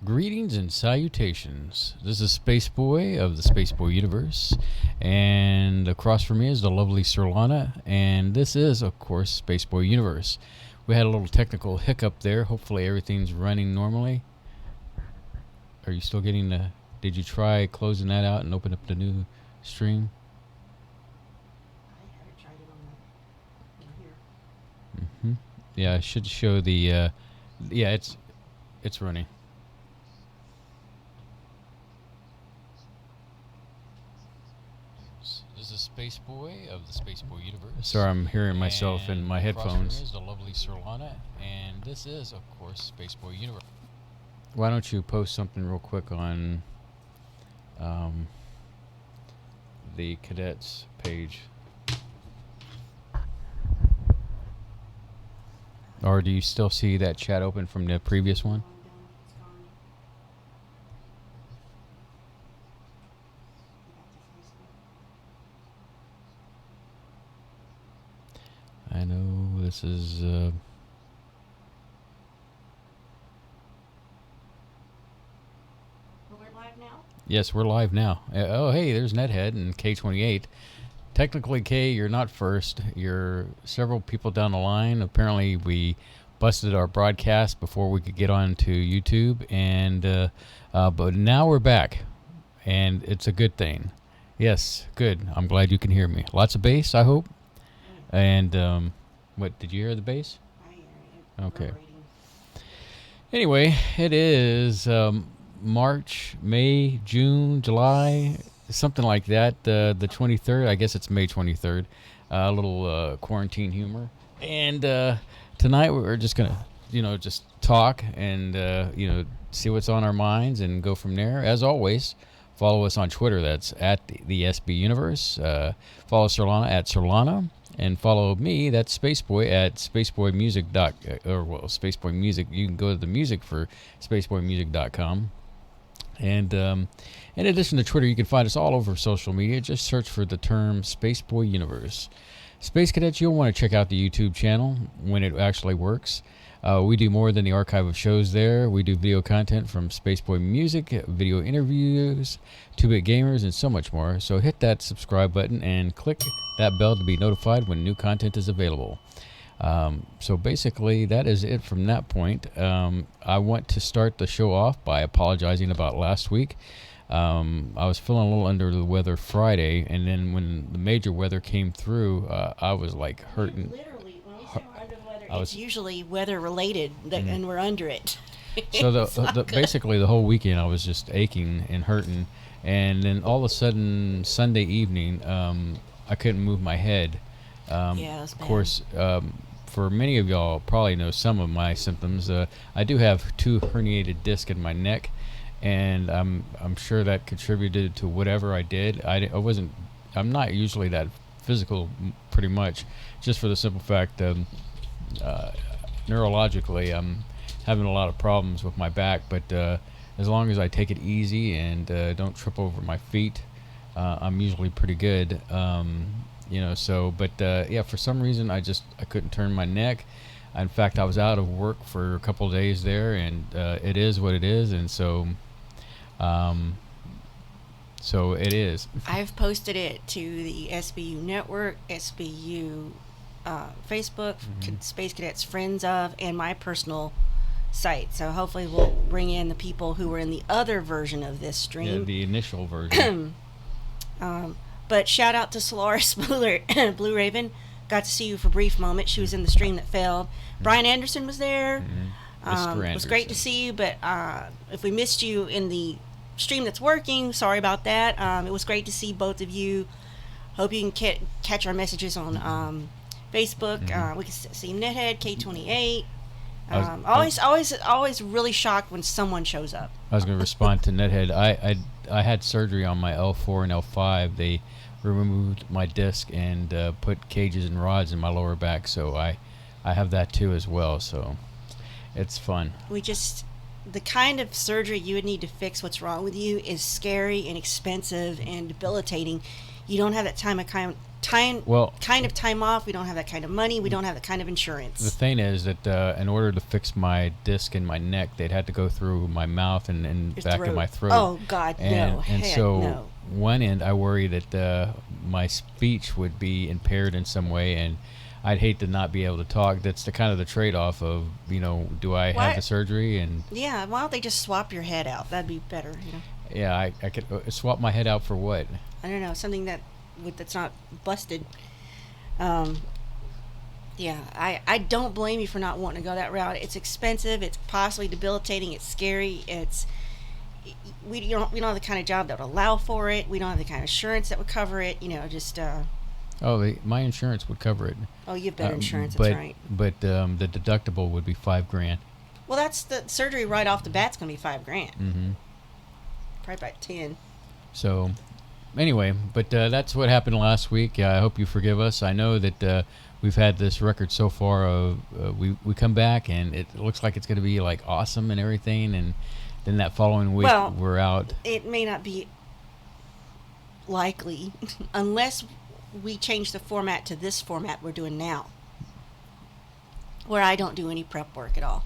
Greetings and salutations. This is Spaceboy of the Spaceboy universe, and across from me is the lovely Sirlana, and this is, of course, Spaceboy universe. We had a little technical hiccup there. Hopefully everything's running normally. Are you still getting the... Did you try closing that out and open up the new stream? I haven't tried it on here. Yeah, I should show the... yeah, it's running. This is Spaceboy of the Spaceboy universe. Sorry, I'm hearing myself in my headphones. This is the lovely Sirlana, and this is, of course, Spaceboy universe. Why don't you post something real quick on the cadets page? Or do you still see that chat open from the previous one? It's gone. I know this is... We're live now? Yes, we're live now. Oh, hey, there's Nethead and K28. Technically, K, you're not first. You're several people down the line. Apparently, we busted our broadcast before we could get on to YouTube, and but now we're back, and it's a good thing. Yes, good. I'm glad you can hear me. Lots of bass, I hope. And what, did you hear the bass? I hear it. Okay. Anyway, it is March, May, June, July, something like that. The 23rd, I guess it's May 23rd. A little quarantine humor. And tonight we're just going to, just talk and, see what's on our minds and go from there. As always, follow us on Twitter. That's at the SBU universe. Follow Sirlana at Sirlana. And follow me, that's Spaceboy, at spaceboymusic. Spaceboy Music. You can go to the music for spaceboymusic.com. And in addition to Twitter, you can find us all over social media. Just search for the term Spaceboy Universe. Space Cadets, you'll want to check out the YouTube channel when it actually works. We do more than the archive of shows there. We do video content from Spaceboy Music, video interviews, 2-Bit Gamers, and so much more. So hit that subscribe button and click that bell to be notified when new content is available. So basically, that is it from that point. I want to start the show off by apologizing about last week. I was feeling a little under the weather Friday, and then when the major weather came through, I was like hurting. Literally, when we say we're under the weather, it's usually weather related, and we're under it. So basically the whole weekend I was just aching and hurting, and then all of a sudden Sunday evening I couldn't move my head. Yeah, of course, for many of y'all probably know some of my symptoms. I do have 2 herniated discs in my neck, and I'm sure that contributed to whatever I did. I'm not usually that physical, pretty much, just for the simple fact neurologically I'm having a lot of problems with my back, but as long as I take it easy and don't trip over my feet, I'm usually pretty good. Yeah, for some reason I couldn't turn my neck. In fact, I was out of work for a couple of days there, and it is what it is, and so it is. I've posted it to the SBU network, SBU Facebook, Space Cadets Friends of, and my personal site. So hopefully we'll bring in the people who were in the other version of this stream. Yeah, the initial version. But shout out to Solaris Blue Raven. Got to see you for a brief moment. She was in the stream that failed. Brian Anderson was there. It was great to see you, but if we missed you in the stream that's working, sorry about that. It was great to see both of you. Hope you can catch our messages on Facebook. We can see Nethead, K28. Always really shocked when someone shows up. I was going to respond to Nethead. I had surgery on my L4 and L5. They removed my disc and put cages and rods in my lower back, so I have that too as well. So it's fun. The kind of surgery you would need to fix what's wrong with you is scary and expensive and debilitating. You don't have that kind of time off. We don't have that kind of money. We don't have that kind of insurance. The thing is that in order to fix my disc in my neck, they'd had to go through my mouth and Your back throat. of my throat. Oh, God, no. And Heck so no. one end, I worry that my speech would be impaired in some way, and I'd hate to not be able to talk. That's the kind of the trade-off of, do I have the surgery? And yeah, why don't they just swap your head out? That'd be better, Yeah, I could swap my head out for what? I don't know, something that's not busted. Yeah, I don't blame you for not wanting to go that route. It's expensive. It's possibly debilitating. It's scary. We don't have the kind of job that would allow for it. We don't have the kind of insurance that would cover it. My insurance would cover it. Oh, you have better insurance. That's right. But the deductible would be $5,000. Well, that's the surgery right off the bat's gonna be $5,000. Mm-hmm. Probably about 10. So, anyway, but that's what happened last week. I hope you forgive us. I know that we've had this record so far of we come back and it looks like it's going to be like awesome and everything, and then that following week we're out. It may not be likely unless we change the format to this format we're doing now, where I don't do any prep work at all.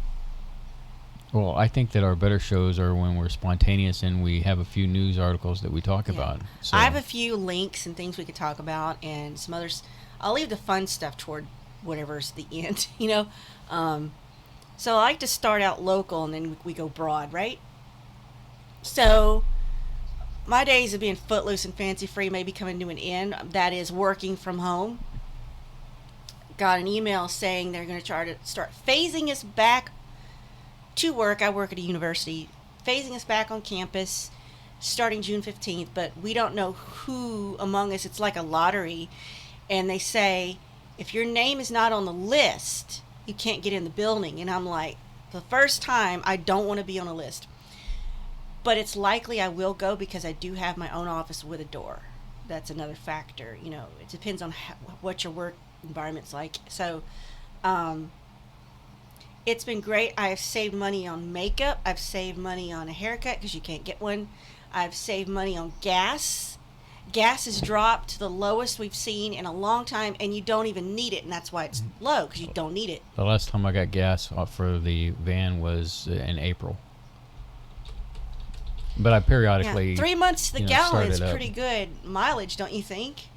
Well, I think that our better shows are when we're spontaneous and we have a few news articles that we talk about. So. I have a few links and things we could talk about, and some others. I'll leave the fun stuff toward whatever's the end, So I like to start out local and then we go broad, right? So my days of being footloose and fancy free may be coming to an end. That is working from home. Got an email saying they're going to try to start phasing us back to work. I work at a university. Phasing us back on campus starting June 15th, but we don't know who among us. It's like a lottery. And they say, if your name is not on the list, you can't get in the building. And I'm like, the first time, I don't want to be on a list. But it's likely I will go because I do have my own office with a door. That's another factor. It depends on what your work environment's like. So, it's been great. I've saved money on makeup. I've saved money on a haircut because you can't get one. I've saved money on gas. Gas has dropped to the lowest we've seen in a long time, and you don't even need it, and that's why it's low, because you don't need it. The last time I got gas for the van was in April. But I periodically... 3 months to the gallon is pretty good mileage, don't you think?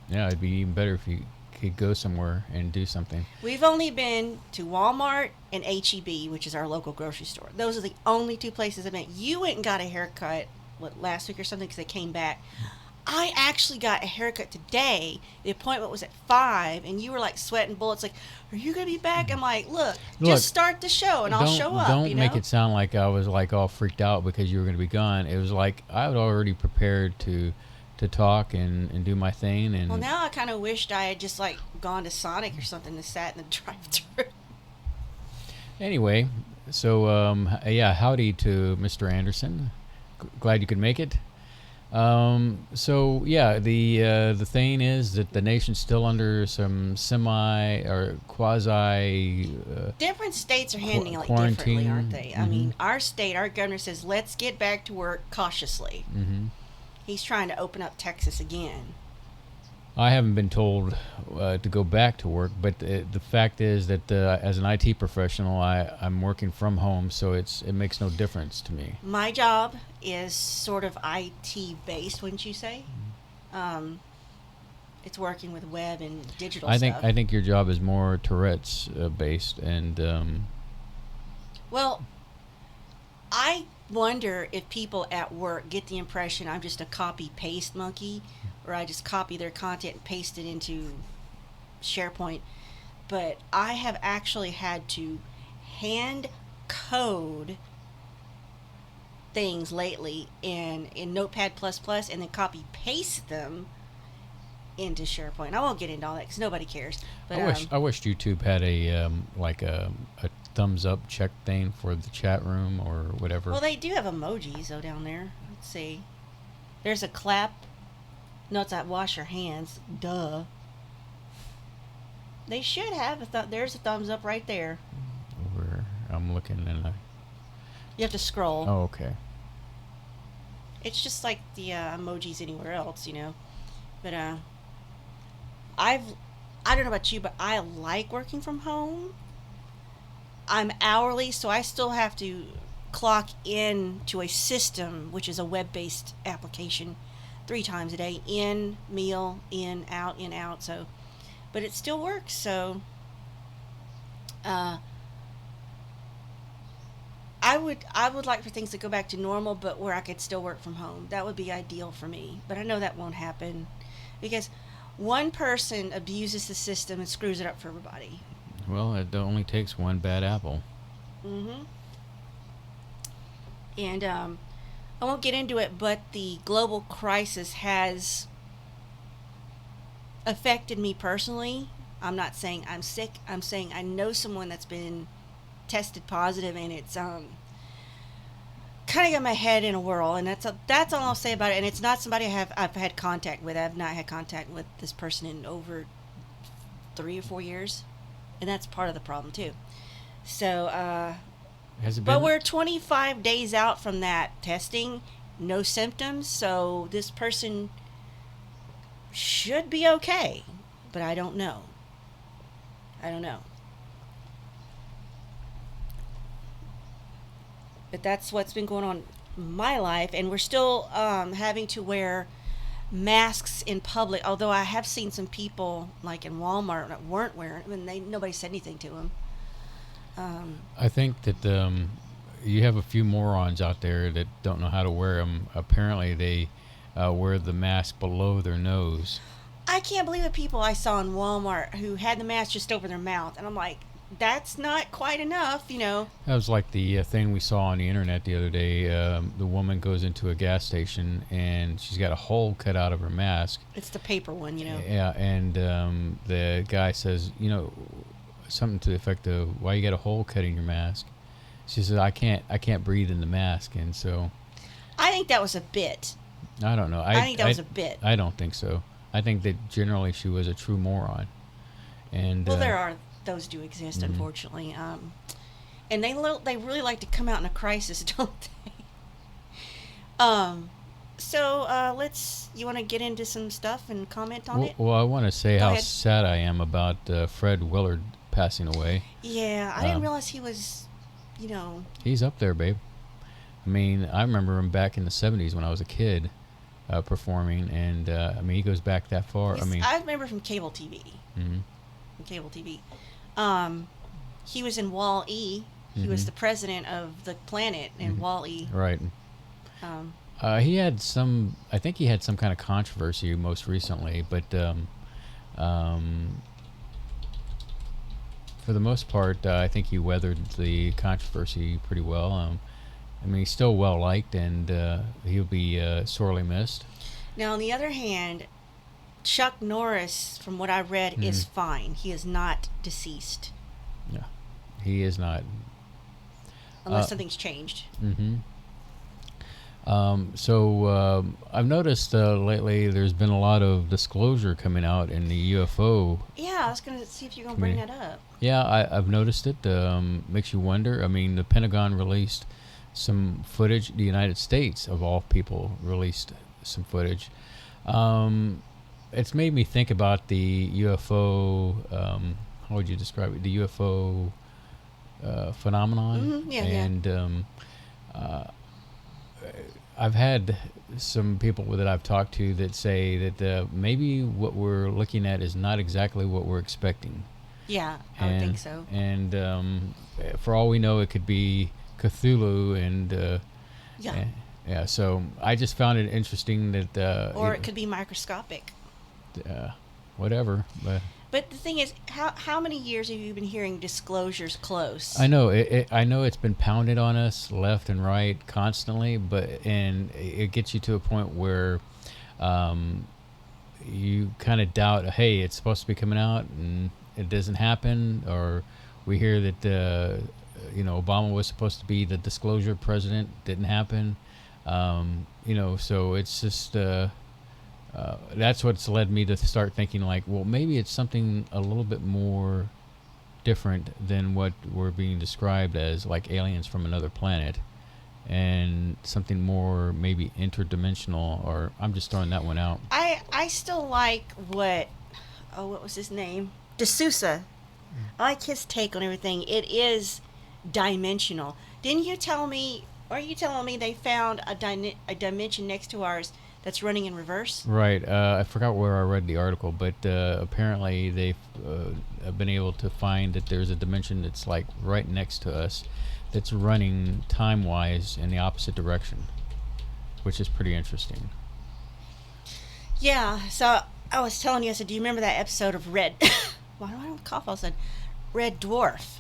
Yeah, it'd be even better if you could go somewhere and do something. We've only been to Walmart and H-E-B, which is our local grocery store. Those are the only two places I've been. You went and got a haircut last week or something because they came back. I actually got a haircut today. The appointment was at 5, and you were like sweating bullets. Like, are you gonna be back? I'm like, look, just start the show and I'll show up. Don't make it sound like I was like all freaked out because you were gonna be gone. It was like I was already prepared to talk and do my thing. And well, now I kind of wished I had just like gone to Sonic or something and sat in the drive-thru. Anyway, so howdy to Mr. Anderson. Glad you could make it. The thing is that the nation's still under some semi or quasi different states are handling it differently, aren't they? Mm-hmm. I mean, our state, our governor says, let's get back to work cautiously. Mm-hmm. He's trying to open up Texas again. I haven't been told to go back to work, but the fact is that as an IT professional, I'm working from home, so it makes no difference to me. My job is sort of IT based, wouldn't you say? It's working with web and digital stuff. I think your job is more Tourette's based, and well, I wonder if people at work get the impression I'm just a copy-paste monkey, or I just copy their content and paste it into SharePoint. But I have actually had to hand code things lately in Notepad++ and then copy-paste them into SharePoint. I won't get into all that because nobody cares. But I wish YouTube had a thumbs up check thing for the chat room or whatever. Well, they do have emojis though down there. Let's see. There's a clap. No, it's that wash your hands. Duh. They should have there's a thumbs up right there. I'm looking and you have to scroll. Oh, okay. It's just like the emojis anywhere else, But I don't know about you, but I like working from home. I'm hourly, so I still have to clock in to a system, which is a web-based application, 3 times a day. In, meal, in, out. So, but it still works. So, I would like for things to go back to normal, but where I could still work from home. That would be ideal for me. But I know that won't happen because one person abuses the system and screws it up for everybody. Well, it only takes one bad apple. Mm-hmm. And I won't get into it, but the global crisis has affected me personally. I'm not saying I'm sick. I'm saying I know someone that's been tested positive, and it's kind of got my head in a whirl. And that's all I'll say about it. And it's not somebody I've had contact with. I've not had contact with this person in over 3 or 4 years, and that's part of the problem too. So, but we're 25 days out from that testing, no symptoms, so this person should be okay, but I don't know. But that's what's been going on in my life, and we're still having to wear masks in public, although I have seen some people like in Walmart that weren't wearing them, and nobody said anything to them. I think that you have a few morons out there that don't know how to wear them. Apparently, they wear the mask below their nose. I can't believe the people I saw in Walmart who had the mask just over their mouth, and I'm like, that's not quite enough, That was like the thing we saw on the internet the other day. The woman goes into a gas station, and she's got a hole cut out of her mask. It's the paper one, Yeah, and the guy says, something to the effect of, "Why you got a hole cut in your mask?" She says, "I can't breathe in the mask," and so. I think that was a bit. I don't know. I think that was a bit. I don't think so. I think that generally she was a true moron. And well, those do exist, mm-hmm. Unfortunately, and they really like to come out in a crisis, don't they? So you want to get into some stuff and comment on it? Well, I want to say how sad I am about Fred Willard passing away. Yeah, I didn't realize he was, He's up there, babe. I mean, I remember him back in the 70s when I was a kid performing, and he goes back that far. I remember from cable TV. Mm-hmm. From cable TV. He was in Wall-E. He was the president of the planet in Wall-E. Right. He had I think he had some kind of controversy most recently, but for the most part, I think he weathered the controversy pretty well. He's still well liked, and he'll be sorely missed. Now, on the other hand, Chuck Norris, from what I read, is fine. He is not deceased. Yeah, he is not. Unless something's changed. Mm-hmm. So I've noticed lately there's been a lot of disclosure coming out in the UFO. Yeah, I was going to see if you're going to bring that up. Yeah, I've noticed it. Makes you wonder. The Pentagon released some footage. The United States, of all people, released some footage. It's made me think about the UFO, how would you describe it? The UFO phenomenon. Mm-hmm. Yeah, and I've had some people that I've talked to that say that maybe what we're looking at is not exactly what we're expecting. Yeah, I would think so. And for all we know, it could be Cthulhu and... yeah, so I just found it interesting that... or it could be microscopic. Whatever. But the thing is, how many years have you been hearing disclosures close? I know I know it's been pounded on us left and right constantly, and it gets you to a point where you kind of doubt, hey, it's supposed to be coming out and it doesn't happen, or we hear that Obama was supposed to be the disclosure president, didn't happen. So it's just that's what's led me to start thinking like, well, maybe it's something a little bit more different than what we're being described as, like aliens from another planet, and something more maybe interdimensional, or I'm just throwing that one out. I still like what what was his name? D'Souza. I like his take on everything. It is dimensional. Didn't you tell me, or are you telling me they found a dimension next to ours that's running in reverse? Right. I forgot where I read the article, but apparently they've been able to find that there's a dimension that's like right next to us that's running time-wise in the opposite direction, which is pretty interesting. Yeah, so I was telling you, I said, do you remember that episode of Red... Why do I have a cough all of a sudden? Red Dwarf,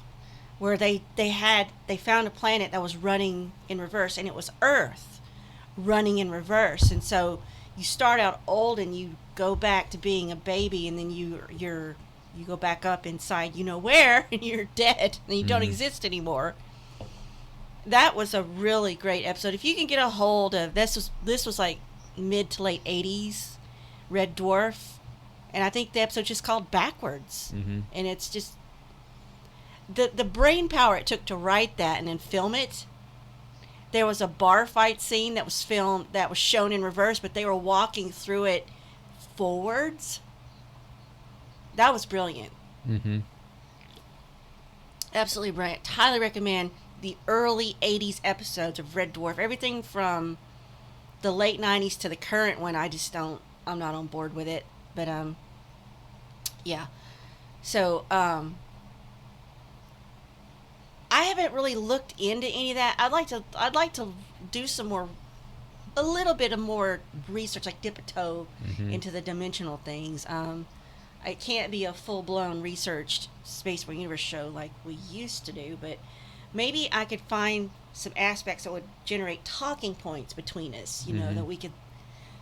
where they found a planet that was running in reverse, and it was Earth running in reverse. And so you start out old and you go back to being a baby, and then you go back up inside you know where, and you're dead and you don't exist anymore. That was a really great episode. If you can get a hold of this was like mid to late 80s, Red Dwarf, and I think the episode's just called Backwards. And it's just the brain power it took to write that and then film it. There was a bar fight scene that was filmed, that was shown in reverse, but they were walking through it forwards. That was brilliant. Absolutely brilliant. Highly recommend the early 80s episodes of Red Dwarf. Everything from the late 90s to the current one, I'm not on board with it. But, yeah. So, I haven't really looked into any of that. I'd like to do a little bit of more research, like dip a toe into the dimensional things. It can't be a full-blown researched Spaceboy Universe show like we used to do, but maybe I could find some aspects that would generate talking points between us, that we could,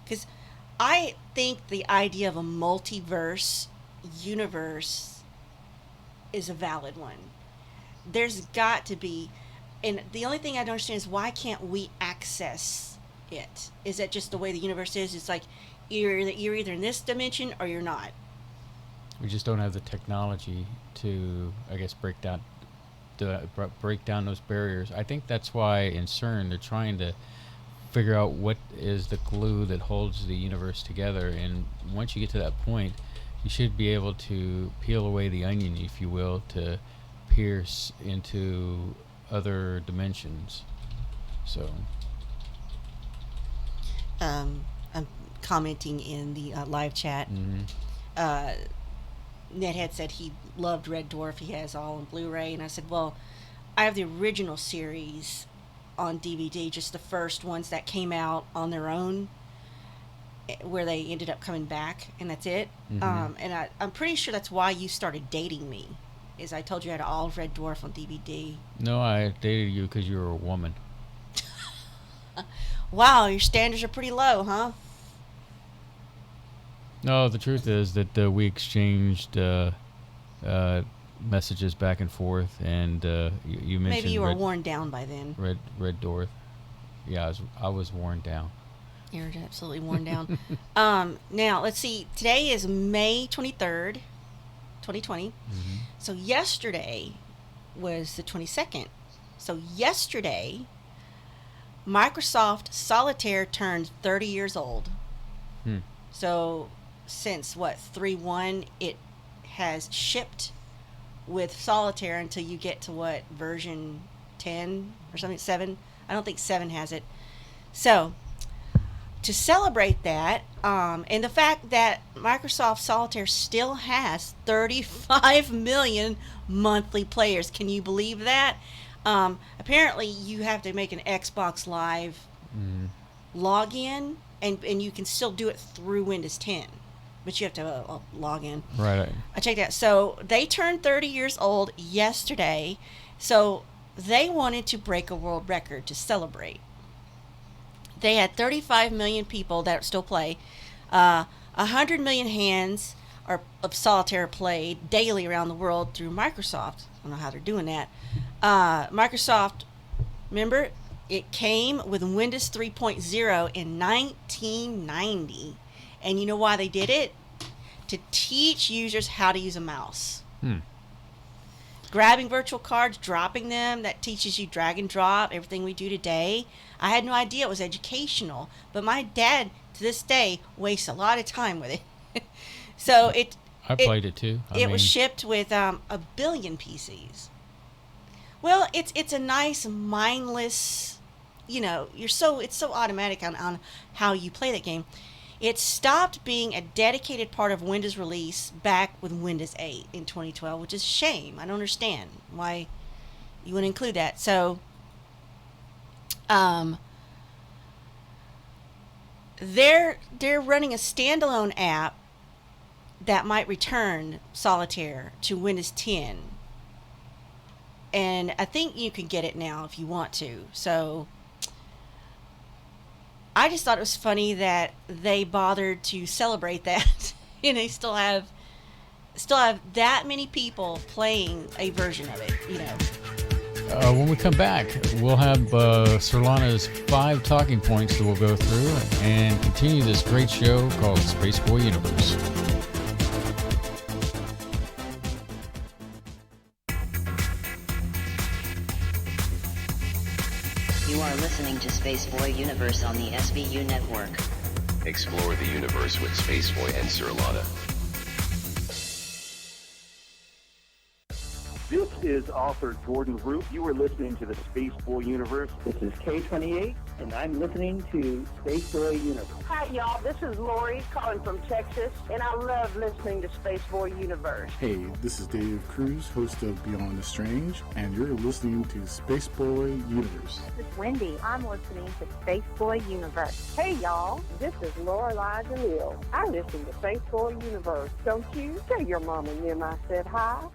because I think the idea of a multiverse universe is a valid one. There's got to be, and the only thing I don't understand is why can't we access it? Is that just the way the universe is? It's like you're either in this dimension or you're not. We just don't have the technology to, I guess, break down those barriers. I think that's why in CERN they're trying to figure out what is the glue that holds the universe together, and once you get to that point, you should be able to peel away the onion, if you will, to pierce into other dimensions. So I'm commenting in the live chat. Nethead said he loved Red Dwarf. He has all on Blu-ray, and I said, well, I have the original series on DVD, just the first ones that came out on their own, where they ended up coming back, and that's it. And I'm pretty sure that's why you started dating me, is I told you I had all of Red Dwarf on DVD. No, I dated you because you were a woman. Wow, your standards are pretty low, huh? No, the truth is that we exchanged messages back and forth, and you mentioned maybe you were worn down by then. Red Dwarf. Yeah, I was worn down. You're absolutely worn down. Now, let's see. Today is May 23rd, 2020. So yesterday was the 22nd. So yesterday, Microsoft Solitaire turned 30 years old. So since, 3.1, it has shipped with Solitaire until you get to, version 10 or something, 7? I don't think 7 has it. So, to celebrate that, and the fact that Microsoft Solitaire still has 35 million monthly players. Can you believe that? Apparently, you have to make an Xbox Live login, and you can still do it through Windows 10. But you have to log in. Right. I checked that. So they turned 30 years old yesterday. So they wanted to break a world record to celebrate. They had 35 million people that still play. 100 million hands of Solitaire played daily around the world through Microsoft. I don't know how they're doing that. Microsoft, remember, it came with Windows 3.0 in 1990. And you know why they did it? To teach users how to use a mouse. Grabbing virtual cards, dropping them, that teaches you drag and drop, everything we do today. I had no idea it was educational, but my dad, to this day, wastes a lot of time with it. So I played it too. It was shipped with a billion PCs. Well, it's a nice mindless, it's so automatic on how you play that game. It stopped being a dedicated part of Windows release back with Windows 8 in 2012, which is a shame. I don't understand why you wouldn't include that. So, they're running a standalone app that might return Solitaire to Windows 10. And I think you can get it now if you want to. So I just thought it was funny that they bothered to celebrate that. And they still have that many people playing a version of it, When we come back, we'll have Solana's 5 talking points that we'll go through and continue this great show called Spaceboy Universe. You are listening to Spaceboy Universe on the SBU network. Explore the universe with Spaceboy and Solana. This is author Jordan Root. You are listening to the Spaceboy Universe. This is K28, and I'm listening to Spaceboy Universe. Hi, y'all. This is Lori calling from Texas, and I love listening to Spaceboy Universe. Hey, this is Dave Cruz, host of Beyond the Strange, and you're listening to Spaceboy Universe. This is Wendy. I'm listening to Spaceboy Universe. Hey, y'all. This is Lorelai DeLille. I listen to Spaceboy Universe. Don't you? Tell your mama and them I said hi.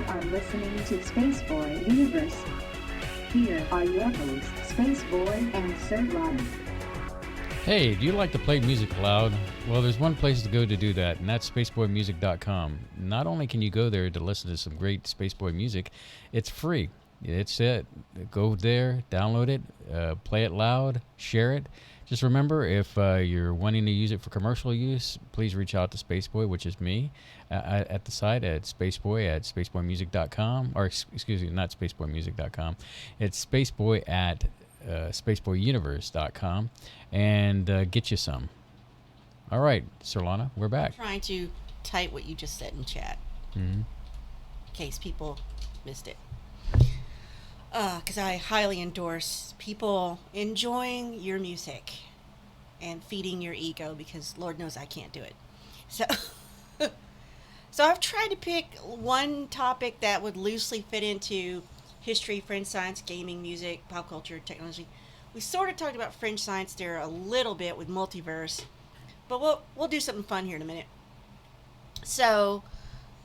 You are listening to Spaceboy Universe. Here are your hosts, Spaceboy and Sir Ronnie. Hey, do you like to play music loud? Well, there's one place to go to do that, and that's spaceboymusic.com. Not only can you go there to listen to some great Spaceboy music, it's free. It's it. Go there, download it, play it loud, share it. Just remember, if you're wanting to use it for commercial use, please reach out to Spaceboy, which is me, at the site at spaceboy@spaceboymusic.com, or excuse me, not spaceboymusic.com. It's spaceboy at spaceboyuniverse.com, and get you some. All right, Sir Lana, we're back. I'm trying to type what you just said in chat, in case people missed it. Because I highly endorse people enjoying your music and feeding your ego, because Lord knows I can't do it. So, so I've tried to pick one topic that would loosely fit into history, fringe science, gaming, music, pop culture, technology. We sort of talked about fringe science there a little bit with multiverse, but we'll do something fun here in a minute. So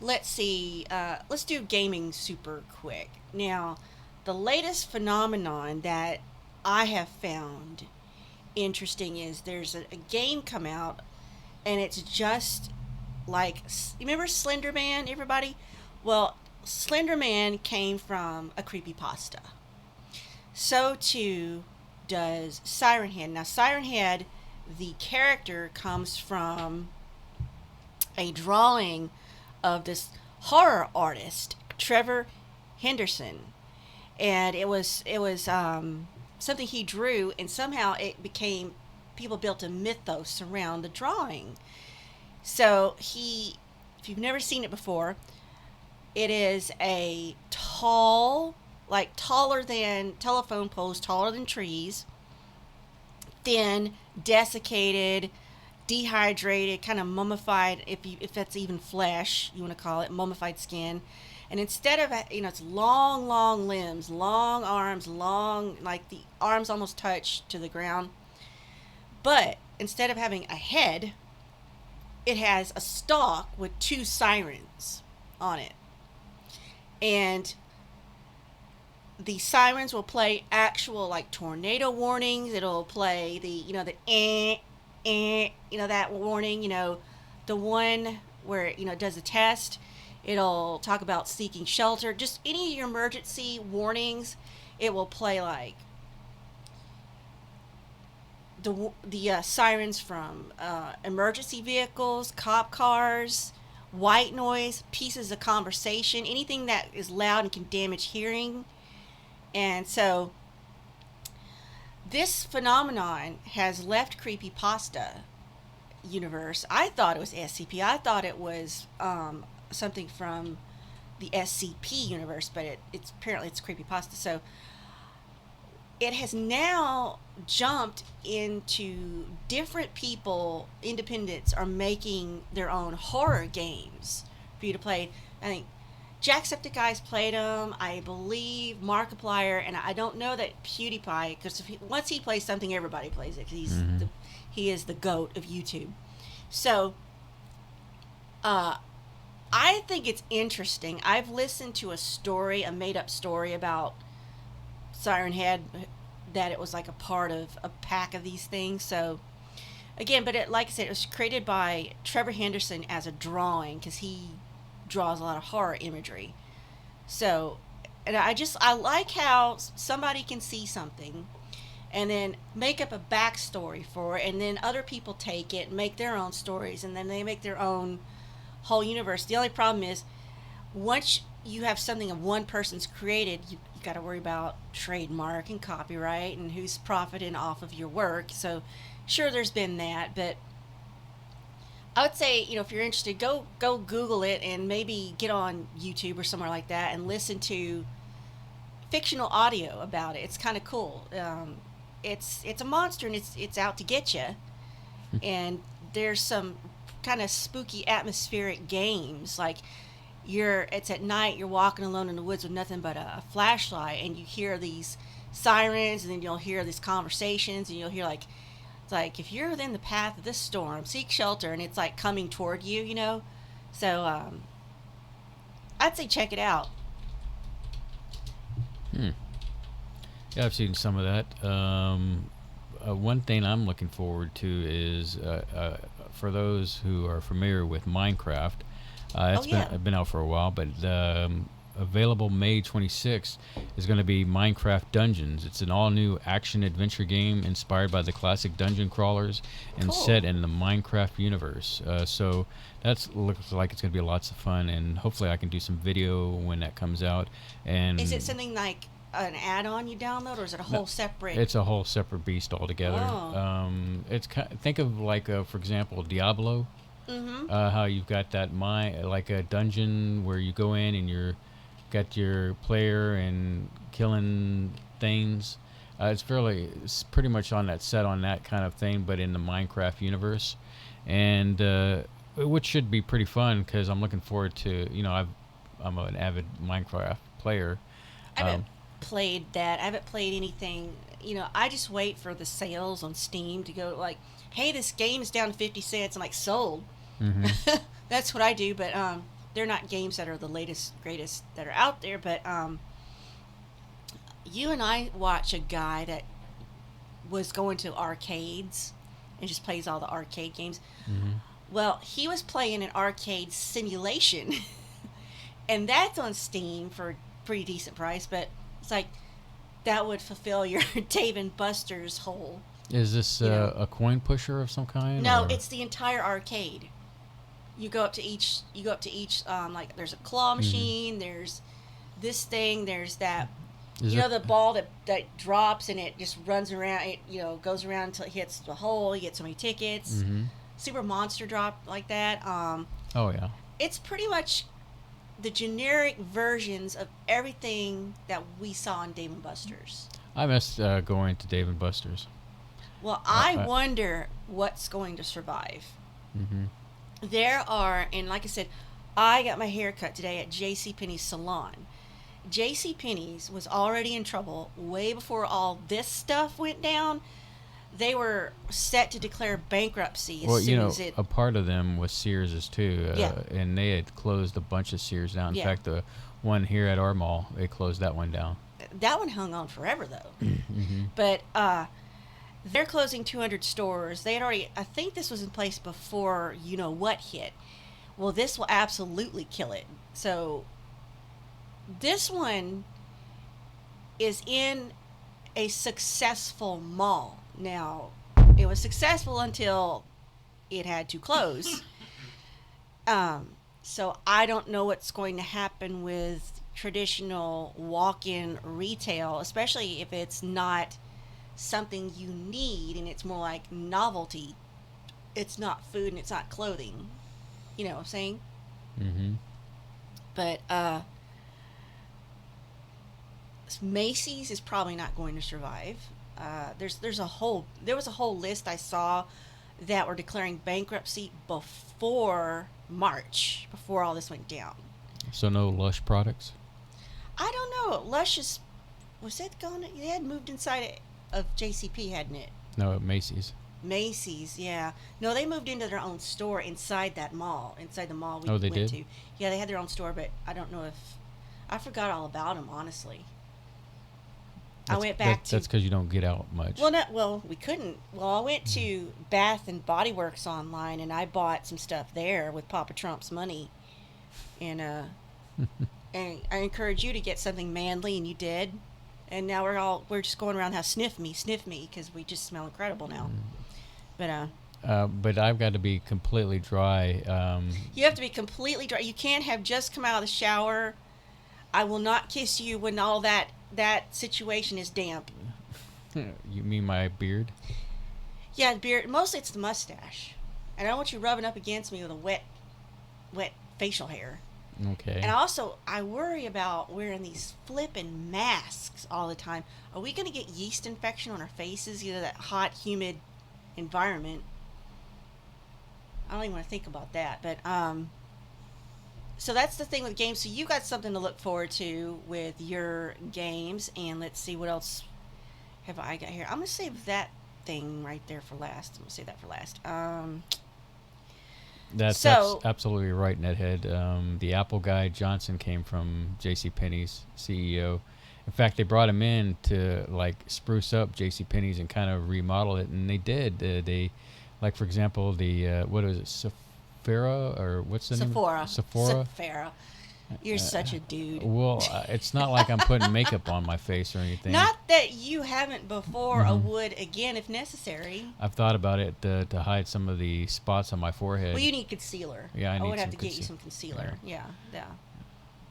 let's see. Let's do gaming super quick. Now, the latest phenomenon that I have found interesting is there's a game come out, and it's just like, you remember Slender Man, everybody? Well, Slender Man came from a creepypasta. So too does Siren Head. Now, Siren Head, the character, comes from a drawing of this horror artist, Trevor Henderson. And it was something he drew, and somehow it became, people built a mythos around the drawing. So if you've never seen it before, it is a tall, like taller than telephone poles, taller than trees, thin, desiccated, dehydrated, kind of mummified, if that's even flesh, you want to call it, mummified skin. And instead of, it's long limbs, long arms, like the arms almost touch to the ground. But instead of having a head, it has a stalk with two sirens on it. And the sirens will play actual, like, tornado warnings. It'll play the that warning, the one where, it does a test. It'll talk about seeking shelter. Just any of your emergency warnings, it will play, like the sirens from emergency vehicles, cop cars, white noise, pieces of conversation, anything that is loud and can damage hearing. And so this phenomenon has left creepypasta universe. I thought it was SCP. I thought it was something from the SCP universe, but it's apparently it's creepypasta. So it has now jumped into different people, independents are making their own horror games for you to play. I think Jacksepticeye's played them, I believe Markiplier, and I don't know that PewDiePie, because once he plays something, everybody plays it, because he is the GOAT of YouTube. So I think it's interesting. I've listened to a made-up story about Siren Head, that it was like a part of a pack of these things. So again, but like I said, it was created by Trevor Henderson as a drawing, because he draws a lot of horror imagery. So, and I like how somebody can see something and then make up a backstory for it, and then other people take it and make their own stories, and then they make their own whole universe. The only problem is, once you have something of one person's created, you got to worry about trademark and copyright and who's profiting off of your work. So sure, there's been that, but I would say, if you're interested, go Google it, and maybe get on YouTube or somewhere like that and listen to fictional audio about it. It's kind of cool. It's a monster, and it's out to get you. And there's some kind of spooky atmospheric games, like it's at night, you're walking alone in the woods with nothing but a flashlight, and you hear these sirens, and then you'll hear these conversations, and you'll hear it's like, if you're within the path of this storm, seek shelter, and it's like coming toward you, So I'd say check it out. Yeah, I've seen some of that. One thing I'm looking forward to is for those who are familiar with Minecraft. It's been out for a while, but available May 26th is going to be Minecraft Dungeons. It's an all-new action-adventure game inspired by the classic dungeon crawlers and set in the Minecraft universe. So that looks like it's going to be lots of fun, and hopefully I can do some video when that comes out. And is it something like an add-on you download, or is it a whole separate? It's a whole separate beast altogether. It's think of like for example, Diablo. How you've got that like a dungeon where you go in and you're got your player and killing things. It's pretty much on that set on that kind of thing, but in the Minecraft universe, and which should be pretty fun because I'm looking forward to. I'm an avid Minecraft player. I haven't played that. I haven't played anything. I just wait for the sales on Steam to go like, hey, this game is down to 50 cents. I'm like, sold. That's what I do, but they're not games that are the latest, greatest that are out there. But you and I watch a guy that was going to arcades and just plays all the arcade games. Well, he was playing an arcade simulation, and that's on Steam for a pretty decent price, but it's like that would fulfill your Dave and Buster's whole. Is this a coin pusher of some kind? No, it's the entire arcade. You go up to each like there's a claw machine, there's this thing, there's that the ball that drops and it just runs around, it goes around until it hits the hole, you get so many tickets. Super Monster Drop like that. It's pretty much the generic versions of everything that we saw in Dave & Buster's. I missed going to Dave & Buster's. Well, I wonder what's going to survive. There are, and like I said, I got my hair cut today at JCPenney's salon. JCPenney's was already in trouble way before all this stuff went down. They were set to declare bankruptcy as soon as it... a part of them was Sears's too, and they had closed a bunch of Sears down. In fact, the one here at our mall, they closed that one down. That one hung on forever, though. But they're closing 200 stores. They had already... I think this was in place before what hit. Well, this will absolutely kill it. So this one is in a successful mall. Now, it was successful until it had to close. So I don't know what's going to happen with traditional walk-in retail, especially if it's not something you need and it's more like novelty. It's not food and it's not clothing. You know what I'm saying? But Macy's is probably not going to survive. There was a whole list I saw that were declaring bankruptcy before March, before all this went down. So no Lush products? I don't know. Lush was it gone? They had moved inside of JCP, hadn't it? No, Macy's. Macy's, yeah. No, they moved into their own store inside that mall, inside the mall we they went did? to. Yeah, they had their own store, but I don't know if... I forgot all about them, honestly. I went back to... That's because you don't get out much. Well, we couldn't. Well, I went to Bath and Body Works online, and I bought some stuff there with Papa Trump's money. And and I encourage you to get something manly, and you did. And now we're just going around how sniff me, because we just smell incredible now. But I've got to be completely dry. You have to be completely dry. You can't have just come out of the shower. I will not kiss you when all that situation is damp. You mean my beard? Yeah, the beard. Mostly it's the mustache. And I don't want you rubbing up against me with a wet facial hair. Okay. And also, I worry about wearing these flippin' masks all the time. Are we going to get yeast infection on our faces? That hot, humid environment. I don't even want to think about that. But, so that's the thing with games. So you got something to look forward to with your games. And let's see what else have I got here. I'm going to save that thing right there for last. I'm going to save that for last. That's absolutely right, Nethead. The Apple guy, Johnson, came from JCPenney's CEO. In fact, they brought him in to like spruce up JCPenney's and kind of remodel it, and they did. They, like for example, the what is it, Sephora or what's the name? Sephora. You're such a dude. Well, it's not like I'm putting makeup on my face or anything. Not that you haven't before. I would again if necessary. I've thought about it to hide some of the spots on my forehead. Well, you need concealer. Yeah, I would have to get you some concealer. Yeah.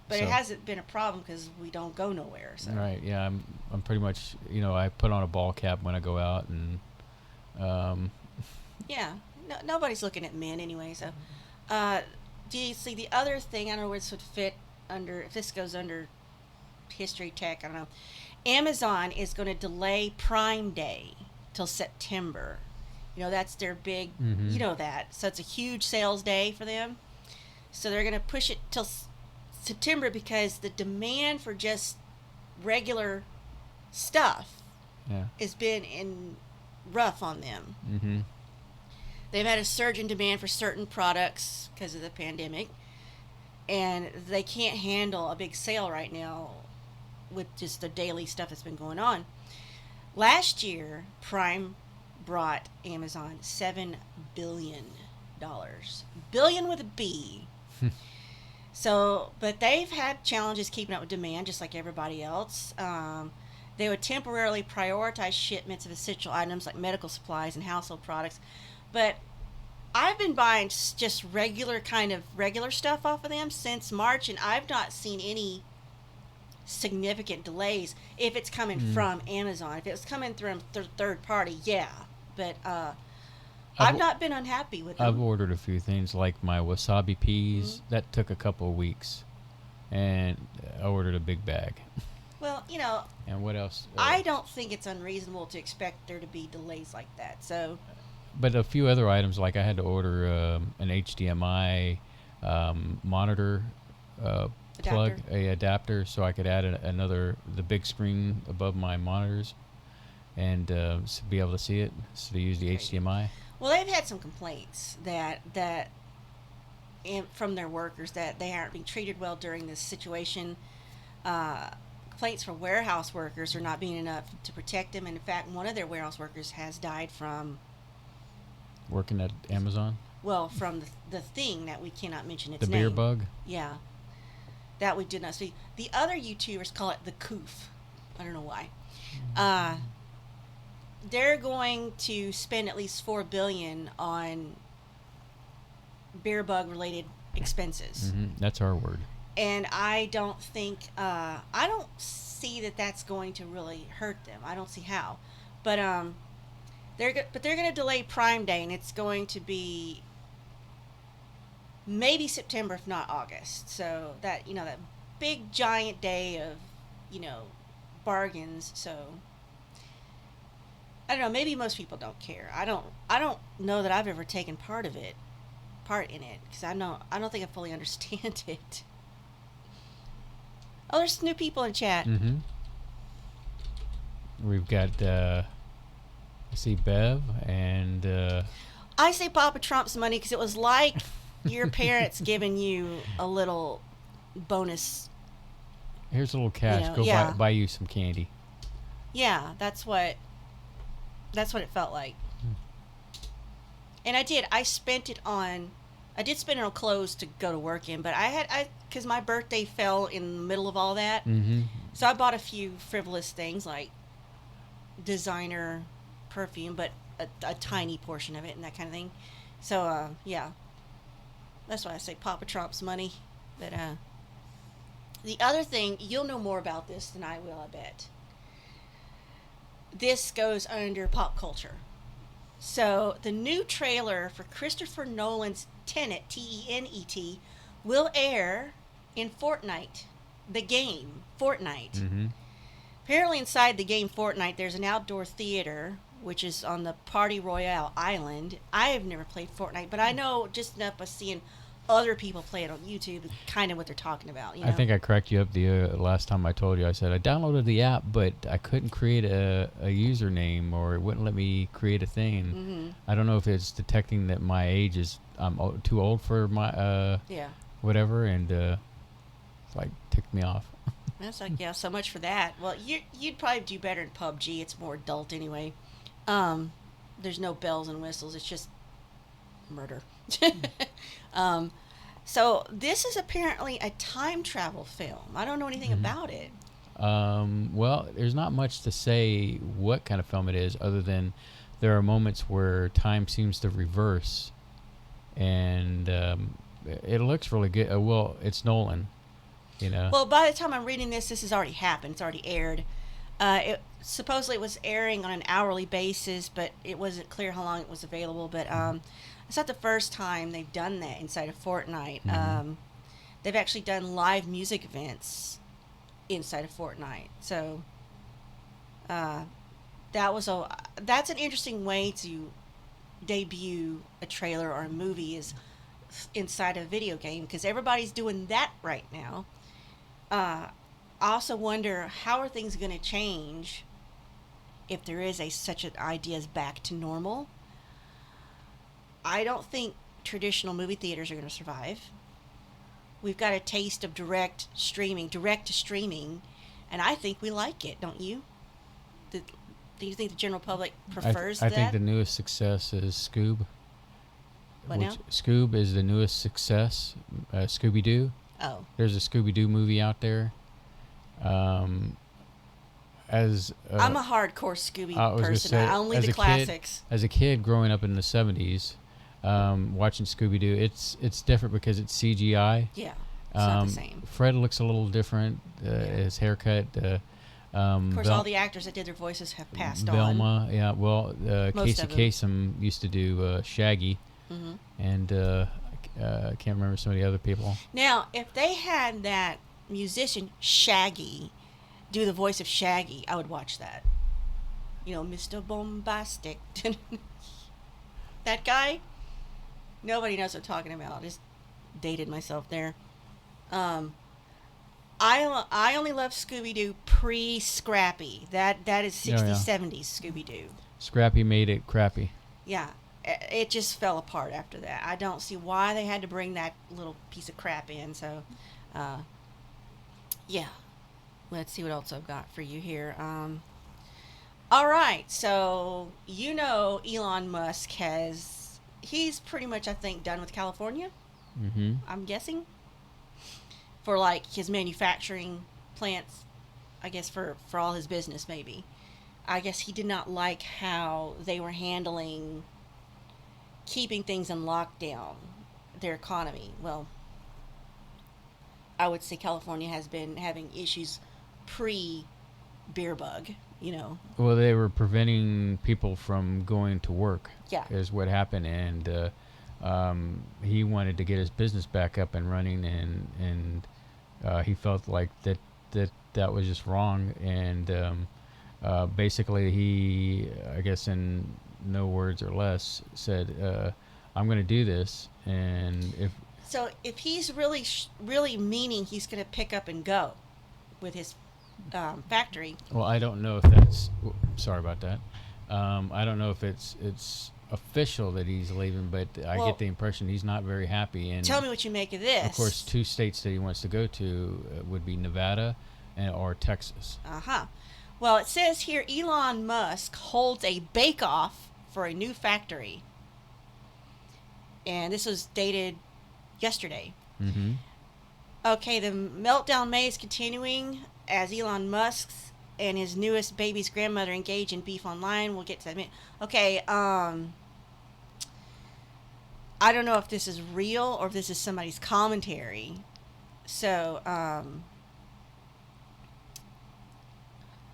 But So, it hasn't been a problem because we don't go nowhere. So. Right. Yeah. I'm pretty much, I put on a ball cap when I go out, and yeah. Nobody's looking at men anyway. So, do you see the other thing? I don't know where this would fit under. If this goes under history tech, I don't know. Amazon is going to delay Prime Day till September. That's their big. You know that. So it's a huge sales day for them. So they're going to push it till September because the demand for just regular stuff has been rough on them. Mm-hmm. They've had a surge in demand for certain products because of the pandemic, and they can't handle a big sale right now with just the daily stuff that's been going on. Last year, Prime brought Amazon $7 billion. Billion with a B. So, but they've had challenges keeping up with demand, just like everybody else. They would temporarily prioritize shipments of essential items like medical supplies and household products. But I've been buying just regular stuff off of them since March, and I've not seen any significant delays if it's coming from Amazon. If it's coming through third party, yeah. But I've not been unhappy with them. I've ordered a few things like my wasabi peas. That took a couple of weeks, and I ordered a big bag. Well, And what else? I don't think it's unreasonable to expect there to be delays like that. So. But a few other items, like I had to order an HDMI monitor plug, a adapter, so I could add the big screen above my monitors, and be able to see it, so to use the HDMI. Well, they've had some complaints that from their workers that they aren't being treated well during this situation. Complaints from warehouse workers are not being enough to protect them. And in fact, one of their warehouse workers has died from working at Amazon. Well, from the thing that we cannot mention its name. The beer bug. Yeah, that we did not see. The other YouTubers call it the coof. I don't know why. They're going to spend at least $4 billion on beer bug related expenses. That's our word. And I don't think I don't see that that's going to really hurt them. I don't see how, but they're going to delay Prime Day, and it's going to be maybe September, if not August. So that that big giant day of bargains. So I don't know. Maybe most people don't care. I don't know that I've ever taken part in it because I don't think I fully understand it. Oh, there's new people in chat. We've got, I see Bev, and... I say Papa Trump's money because it was like your parents giving you a little bonus. Here's a little cash. Go buy you some candy. Yeah, that's what it felt like. And I did. I did spend it on clothes to go to work in, but because my birthday fell in the middle of all that. So I bought a few frivolous things like designer perfume, but a tiny portion of it and that kind of thing. So, yeah. That's why I say Papa Trump's money. But the other thing, you'll know more about this than I will, I bet. This goes under pop culture. So the new trailer for Christopher Nolan's Tenet, T-E-N-E-T, will air in Fortnite, the game Fortnite. Apparently inside the game Fortnite, there's an outdoor theater, which is on the Party Royale Island. I have never played Fortnite, but I know just enough by seeing other people play it on YouTube, kind of what they're talking about. You know? I think I cracked you up the last time I told you. I said I downloaded the app, but I couldn't create a username, or it wouldn't let me create a thing. Mm-hmm. I don't know if it's detecting that my age is too old for my whatever, and it's like ticked me off. That's like, yeah, so much for that. Well, you'd probably do better in PUBG. It's more adult anyway. There's no bells and whistles. It's just murder. So this is apparently a time travel film. I don't know anything about it. Well, there's not much to say what kind of film it is, other than there are moments where time seems to reverse, and it looks really good. Well, it's Nolan, you know. Well, by the time I'm reading this has already happened. It's already aired. Supposedly it was airing on an hourly basis, but it wasn't clear how long it was available. But it's not the first time they've done that inside of Fortnite. Mm-hmm. They've actually done live music events inside of Fortnite. So that's an interesting way to debut a trailer or a movie, is inside a video game, because everybody's doing that right now. I also wonder, how are things going to change if there is such an idea as back to normal? I don't think traditional movie theaters are going to survive. We've got a taste of direct to streaming, and I think we like it, don't you? Do you think the general public prefers that? I think the newest success is Scoob. What now? Scoob is the newest success. Scooby Doo. Oh. There's a Scooby Doo movie out there. I'm a hardcore Scooby person. Only the classics. As a kid growing up in the 70s, watching Scooby Doo, it's different because it's CGI. Yeah, it's not the same. Fred looks a little different. His haircut. Of course, all the actors that did their voices have passed on. Velma, yeah. Well, Casey Kasem used to do Shaggy, and I can't remember some of the other people. Now, if they had that musician Shaggy do the voice of Shaggy, I would watch that. You know, Mr. Bombastic. That guy? Nobody knows what I'm talking about. I just dated myself there. I only love Scooby-Doo pre-Scrappy. That is 60s, 70s Scooby-Doo. Scrappy made it crappy. Yeah. It just fell apart after that. I don't see why they had to bring that little piece of crap in. So, yeah. Let's see what else I've got for you here. All right. So, you know, Elon Musk he's pretty much, I think, done with California. Mm-hmm. I'm guessing. For, like, his manufacturing plants, I guess, for all his business, maybe. I guess he did not like how they were handling keeping things in lockdown, their economy. Well, I would say California has been having issues pre-beer bug, you know. Well, they were preventing people from going to work. Yeah. Is what happened, and he wanted to get his business back up and running, and he felt like that was just wrong, and basically he, I guess in no words or less, said, I'm going to do this, and if he's really meaning he's going to pick up and go with his factory. Well, I don't know if that's, sorry about that. I don't know if it's official that he's leaving, but I get the impression he's not very happy. And tell me what you make of this. Of course, two states that he wants to go to would be Nevada or Texas. Well, it says here Elon Musk holds a bake-off for a new factory. And this was dated yesterday. Mm-hmm. Okay, the meltdown may is continuing as Elon Musk and his newest baby's grandmother engage in beef online. We'll get to that. Okay, I don't know if this is real or if this is somebody's commentary. So,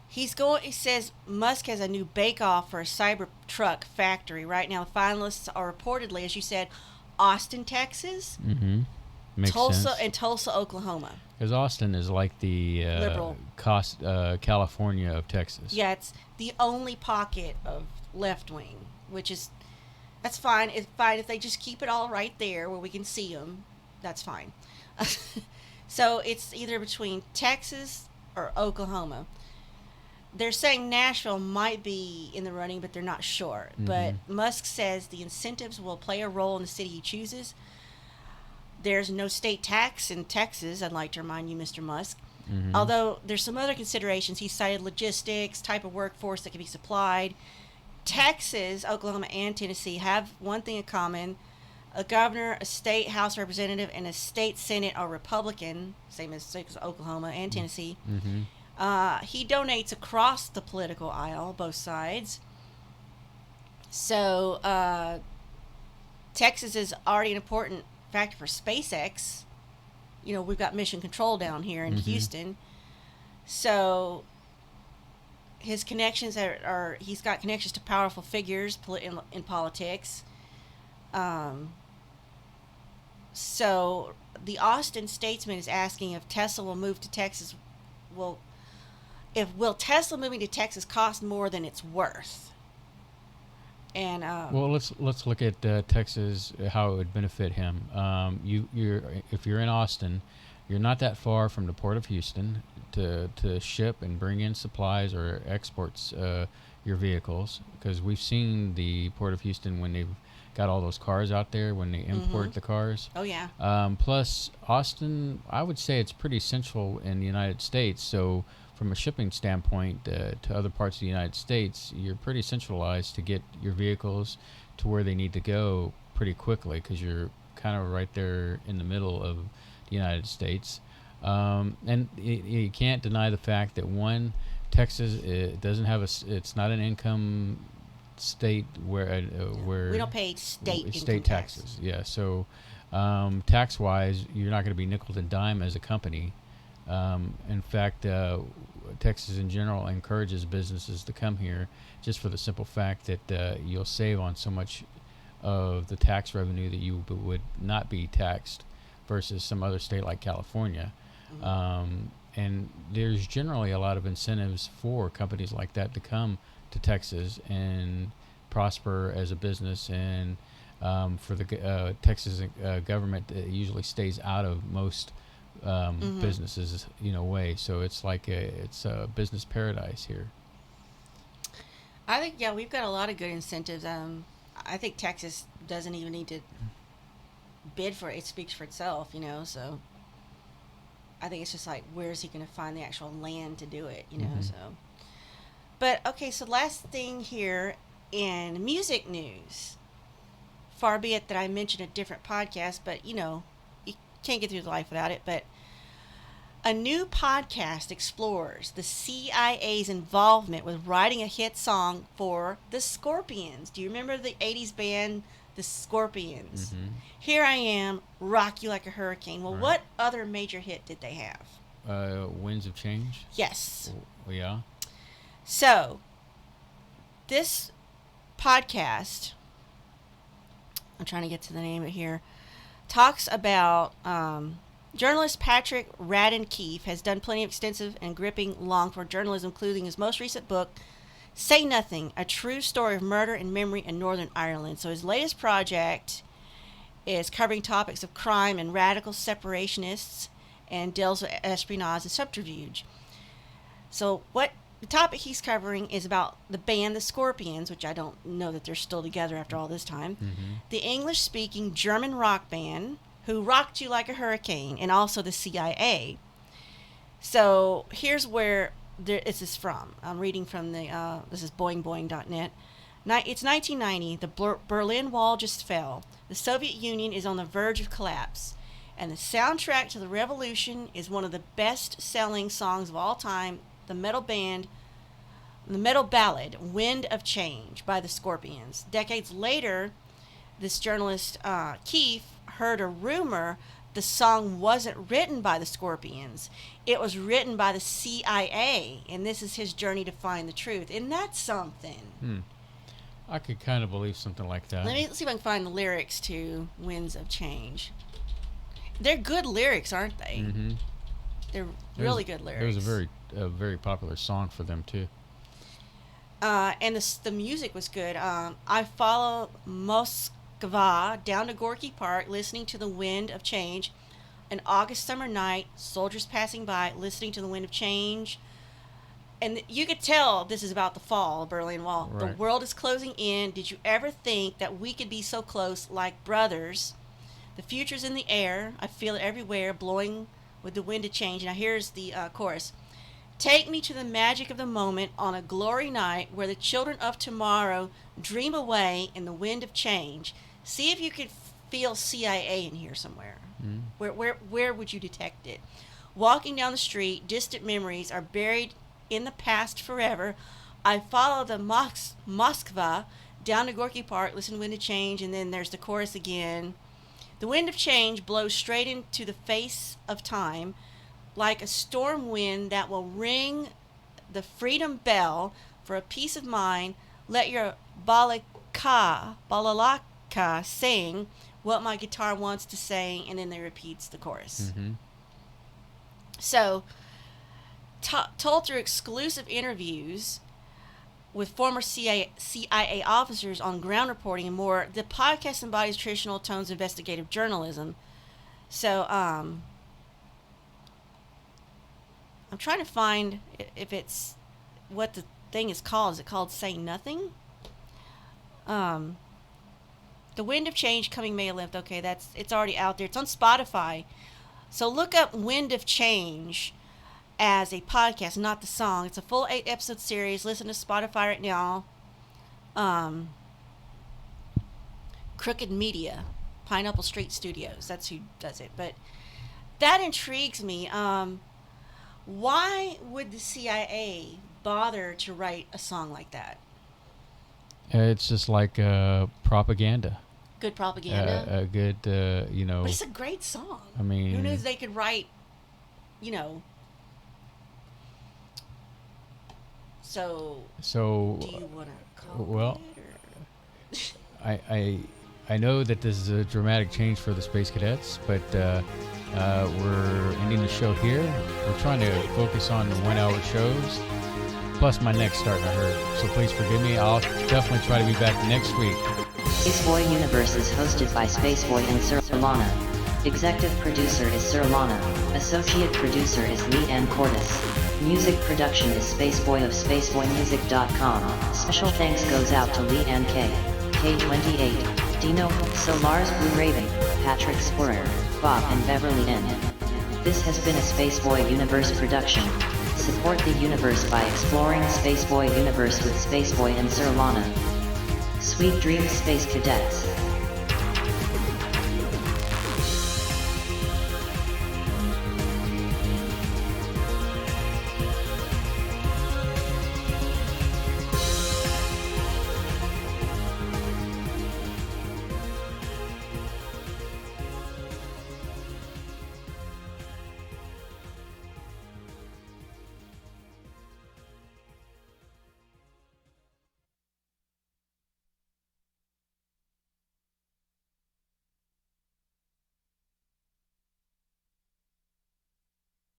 he says Musk has a new bake-off for a Cybertruck factory. Right now, the finalists are reportedly, as you said, Austin, Texas, mm-hmm. Makes Tulsa, sense. and Tulsa, Oklahoma. Because Austin is like the liberal California of Texas. Yeah, it's the only pocket of left wing, that's fine. It's fine if they just keep it all right there where we can see them. that's fine. So it's either between Texas or Oklahoma. They're saying Nashville might be in the running, but they're not sure. Mm-hmm. But Musk says the incentives will play a role in the city he chooses. There's no state tax in Texas, I'd like to remind you, Mr. Musk. Mm-hmm. Although there's some other considerations. He cited logistics, type of workforce that can be supplied. Texas, Oklahoma, and Tennessee have one thing in common. A governor, a state House representative, and a state Senate are Republican, same as Oklahoma and Tennessee. Mm-hmm. He donates across the political aisle, both sides. So Texas is already an important factor for SpaceX. You know, we've got mission control down here in Houston. So his connections are he's got connections to powerful figures in politics. So the Austin Statesman is asking if Tesla will move to Texas. Will Tesla moving to Texas cost more than it's worth? And well, let's look at Texas, how it would benefit him. If you're in Austin, you're not that far from the port of Houston to ship and bring in supplies or exports your vehicles, because we've seen the port of Houston when they've got all those cars out there when they import the cars. Oh yeah. Plus Austin, I would say it's pretty central in the United States, so from a shipping standpoint to other parts of the United States, you're pretty centralized to get your vehicles to where they need to go pretty quickly, because you're kind of right there in the middle of the United States. And you can't deny the fact that Texas doesn't have it's not an income state where we don't pay state taxes. Yeah, so tax wise, you're not going to be nickel and dime as a company. In fact, Texas in general encourages businesses to come here just for the simple fact that you'll save on so much of the tax revenue that you would not be taxed versus some other state like California. And there's generally a lot of incentives for companies like that to come to Texas and prosper as a business, and for the Texas government usually stays out of most businesses way, so it's like it's a business paradise here. I think we've got a lot of good incentives. I think Texas doesn't even need to bid for it. It speaks for itself, so I think it's just like, where is he going to find the actual land to do it, so. But okay, so last thing here in music news, far be it that I mentioned a different podcast, but you can't get through life without it. But a new podcast explores the CIA's involvement with writing a hit song for the Scorpions. Do you remember the 80s band, the Scorpions? Here I Am, Rock You Like a Hurricane. Well, what other major hit did they have? Winds of Change? Yes. Well, yeah. So, this podcast, I'm trying to get to the name of it here, talks about journalist Patrick Radden Keefe has done plenty of extensive and gripping long-form journalism, including his most recent book, Say Nothing, A True Story of Murder and Memory in Northern Ireland. So his latest project is covering topics of crime and radical separationists and deals with espionage and subterfuge. So what the topic he's covering is about the band The Scorpions, which I don't know that they're still together after all this time. The English-speaking German rock band who rocked you like a hurricane, and also the CIA. So here's where this is from. I'm reading from this is boingboing.net. It's 1990. The Berlin Wall just fell. The Soviet Union is on the verge of collapse. And the soundtrack to the revolution is one of the best-selling songs of all time, the metal ballad, Wind of Change by the Scorpions. Decades later, this journalist, Keefe, heard a rumor the song wasn't written by the Scorpions. It was written by the CIA, and this is his journey to find the truth. Isn't that something? I could kind of believe something like that. Let's see if I can find the lyrics to Winds of Change. They're good lyrics, aren't they? They're really good lyrics. It was a very popular song for them, too. And the music was good. I follow Moskva down to Gorky Park, listening to the wind of change. An August summer night, soldiers passing by, listening to the wind of change. And you could tell this is about the fall of Berlin Wall. Right. The world is closing in. Did you ever think that we could be so close, like brothers? The future's in the air. I feel it everywhere, blowing with the wind of change. Now here's the chorus. Take me to the magic of the moment on a glory night where the children of tomorrow dream away in the wind of change. See if you could feel CIA in here somewhere. Where would you detect it? Walking down the street, distant memories are buried in the past forever. I follow the Moskva down to Gorky Park, listen to wind of change, and then there's the chorus again. The wind of change blows straight into the face of time like a storm wind that will ring the freedom bell for a peace of mind. Let your balalaka sing what my guitar wants to say, and then they repeats the chorus. So, told through exclusive interviews with former CIA officers on ground reporting and more, the podcast embodies traditional tones of investigative journalism. So, I'm trying to find if it's what the thing is called. Is it called Say Nothing? The Wind of Change, coming May 11th. Okay, it's already out there. It's on Spotify. So look up Wind of Change as a podcast, not the song. It's a full 8-episode series. Listen to Spotify right now. Crooked Media, Pineapple Street Studios. That's who does it. But that intrigues me. Why would the CIA bother to write a song like that? It's just like propaganda. Good propaganda. A good, But it's a great song. I mean, who knows they could write, So do you want to call it? I know that this is a dramatic change for the Space Cadets, but we're ending the show here. We're trying to focus on the 1-hour shows. Plus, my neck's starting to hurt, so please forgive me. I'll definitely try to be back next week. Spaceboy Universe is hosted by Spaceboy and Sir Lana. Executive producer is Sir Lana. Associate producer is Lee Ann Cordes. Music production is Spaceboy of SpaceboyMusic.com. Special thanks goes out to Lee Ann K, K28, Dino, Solars Blue Raven, Patrick Sporer, Bob and Beverly N. This has been a Spaceboy Universe production. Support the universe by exploring Spaceboy Universe with Spaceboy and Sir Lana. Sweet dreams, Space Cadets.